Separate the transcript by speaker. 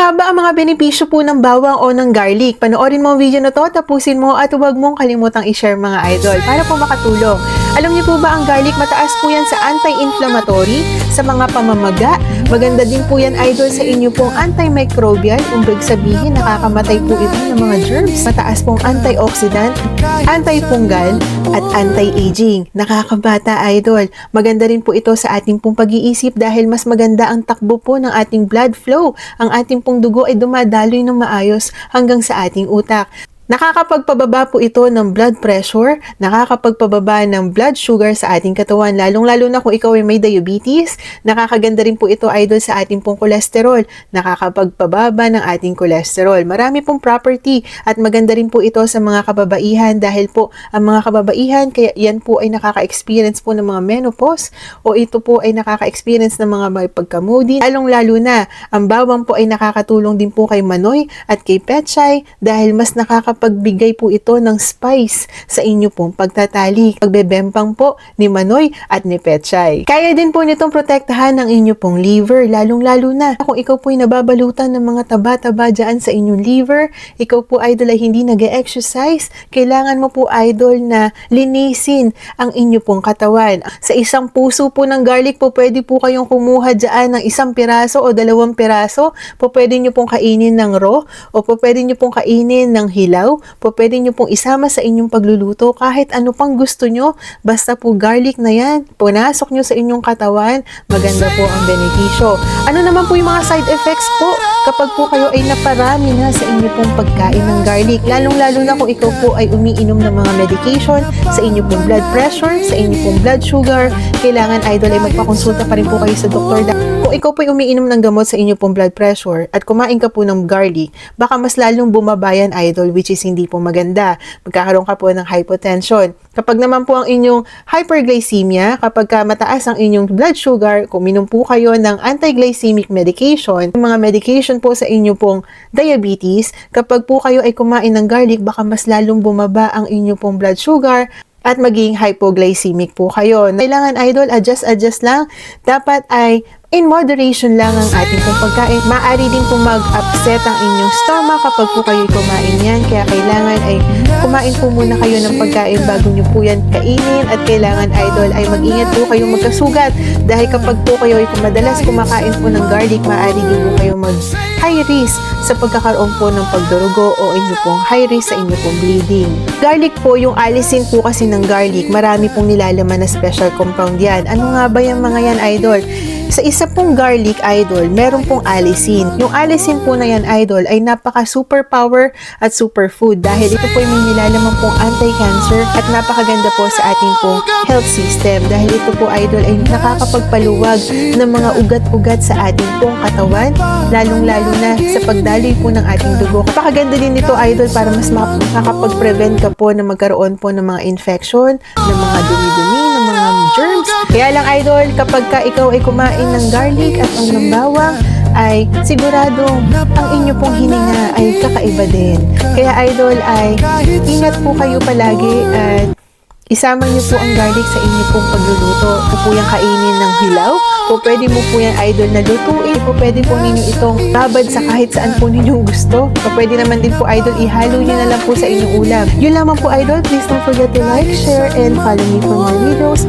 Speaker 1: nga ba ang mga benepisyo po ng bawang o ng garlic? Panoorin mo ang video na to, tapusin mo at huwag mong kalimutang i-share mga idol para po makatulong. Alam niyo po ba ang garlic mataas po yan sa anti-inflammatory, sa mga pamamaga. Maganda din po yan idol sa inyo pong antimicrobial, umbig sabihin nakakamatay po ito ng mga germs. Mataas pong antioxidant, antifungal at anti-aging. Nakakabata idol. Maganda rin po ito sa ating pong pag-iisip dahil mas maganda ang takbo po ng ating blood flow. Ang ating pong dugo ay dumadaloy ng maayos hanggang sa ating utak. Nakakapagpababa po ito ng blood pressure, nakakapagpababa ng blood sugar sa ating katawan, lalong-lalo na kung ikaw ay may diabetes. Nakakaganda rin po ito idol sa ating pong cholesterol, nakakapagpababa ng ating cholesterol. Marami pong property at maganda rin po ito sa mga kababaihan dahil po ang mga kababaihan, kaya yan po ay nakaka-experience po ng mga menopause o ito po ay nakaka-experience ng mga may pagka-moody. Lalong-lalo na, ang bawang po ay nakakatulong din po kay Manoy at kay Pechay dahil mas pagbigay po ito ng spice sa inyo pong pagtatalik. Pagbebempang po ni Manoy at ni Pechay. Kaya din po nitong protektahan ang inyo pong liver, lalong-lalo na kung ikaw po ay nababalutan ng mga taba-taba dyan sa inyong liver, ikaw po idol ay hindi nag-exercise, kailangan mo po idol na linisin ang inyo pong katawan. Sa isang puso po ng garlic po, pwede po kayong kumuha dyan ng 1 piraso o 2 piraso, po pwede nyo pong kainin ng raw o po pwede nyo pong kainin ng hilaw. Po pwede nyo pong isama sa inyong pagluluto kahit ano pang gusto nyo, basta po garlic na yan, punasok nyo sa inyong katawan, maganda po ang benepisyo. Ano naman po yung mga side effects po kapag po kayo ay naparami na sa inyo pong pagkain ng garlic, lalong-lalo na kung ikaw po ay umiinom ng mga medication sa inyo pong blood pressure, sa inyo pong blood sugar, kailangan idol ay magpakonsulta pa rin po kayo sa doktor. Kung ikaw po ay umiinom ng gamot sa inyo pong blood pressure at kumain ka po ng garlic, baka mas lalong bumabayan idol, which is hindi po maganda. Magkakaroon ka po ng hypotension. Kapag naman po ang inyong hyperglycemia, kapag ka mataas ang inyong blood sugar, kung minom po kayo ng anti-glycemic medication, mga medication po sa inyo pong diabetes, kapag po kayo ay kumain ng garlic, baka mas lalong bumaba ang inyong pong blood sugar at maging hypoglycemic po kayo. Kailangan idol, adjust lang. Dapat ay in moderation lang ang ating pong pagkain. Maaari din po mag-upset ang inyong stomach kapag po kayo kumain yan. Kaya kailangan ay kumain po muna kayo ng pagkain bago nyo po yan kainin. At kailangan idol ay mag-ingat po kayong magkasugat. Dahil kapag po kayo ay madalas kumakain po ng garlic, maaari din po kayo mag-high risk sa pagkakaroon po ng pagdurugo o inyo pong high risk sa inyo pong bleeding. Garlic po, yung alisin po kasi ng garlic, marami pong nilalaman na special compound yan. Ano nga ba yung mga yan idol? Sa isa pong garlic idol, meron pong alisin. Yung alisin po na yan idol ay napaka superpower at superfood dahil ito po ay may nilalaman pong anti-cancer at napakaganda po sa ating pong health system dahil ito po idol ay nakakapagpaluwag ng mga ugat-ugat sa ating pong katawan, lalong-lalo na sa pagdaloy po ng ating dugo. Napakaganda din ito idol para mas makakapag-prevent ka po na magkaroon po ng mga infection, ng mga dumi-dumi, ng mga germs. Kaya lang idol, kapag ka ikaw ay kumain ng garlic at ang ng bawang, ay siguradong ang inyo pong hininga ay kakaiba din. Kaya idol ay ingat po kayo palagi at isama niyo po ang garlic sa inyo pong pagluluto. Kung po yung kainin ng hilaw, po pwede mo po yung idol na lutuin. Po pwede po ninyo itong babad sa kahit saan po ninyong gusto. Po pwede naman din po idol ihalo nyo na lang po sa inyong ulam. Yun lamang po idol. Please don't forget to like, share, and follow me for more videos.